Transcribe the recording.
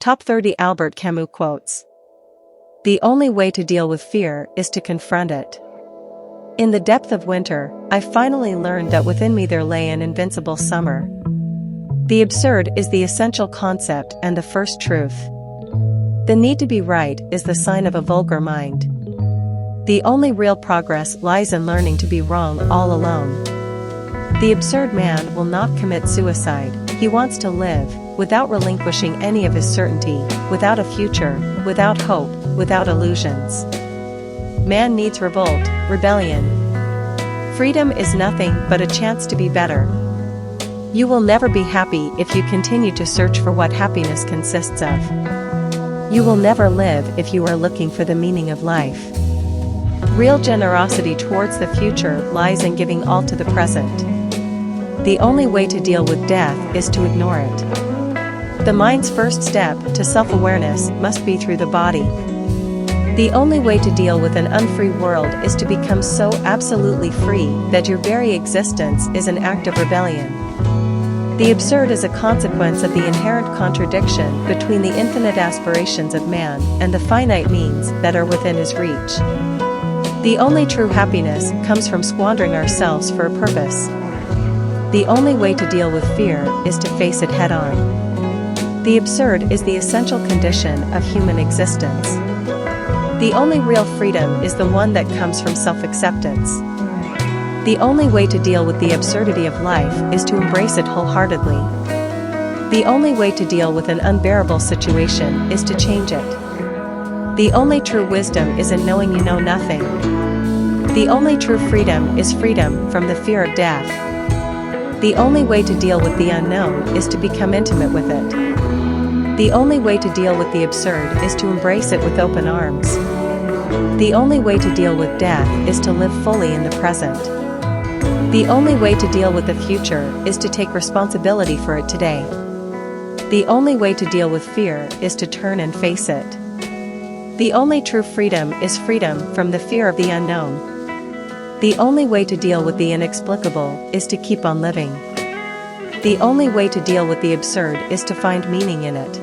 Top 30 Albert Camus quotes. The only way to deal with fear is to confront it. In the depth of winter, I finally learned that within me there lay an invincible summer. The absurd is the essential concept and the first truth. The need to be right is the sign of a vulgar mind. The only real progress lies in learning to be wrong all alone. The absurd man will not commit suicide. He wants to live, without relinquishing any of his certainty, without a future, without hope, without illusions. Man needs revolt, rebellion. Freedom is nothing but a chance to be better. You will never be happy if you continue to search for what happiness consists of. You will never live if you are looking for the meaning of life. Real generosity towards the future lies in giving all to the present. The only way to deal with death is to ignore it. The mind's first step to self-awareness must be through the body. The only way to deal with an unfree world is to become so absolutely free that your very existence is an act of rebellion. The absurd is a consequence of the inherent contradiction between the infinite aspirations of man and the finite means that are within his reach. The only true happiness comes from squandering ourselves for a purpose. The only way to deal with fear is to face it head-on. The absurd is the essential condition of human existence. The only real freedom is the one that comes from self-acceptance. The only way to deal with the absurdity of life is to embrace it wholeheartedly. The only way to deal with an unbearable situation is to change it. The only true wisdom is in knowing you know nothing. The only true freedom is freedom from the fear of death. The only way to deal with the unknown is to become intimate with it. The only way to deal with the absurd is to embrace it with open arms. The only way to deal with death is to live fully in the present. The only way to deal with the future is to take responsibility for it today. The only way to deal with fear is to turn and face it. The only true freedom is freedom from the fear of the unknown. The only way to deal with the inexplicable is to keep on living. The only way to deal with the absurd is to find meaning in it.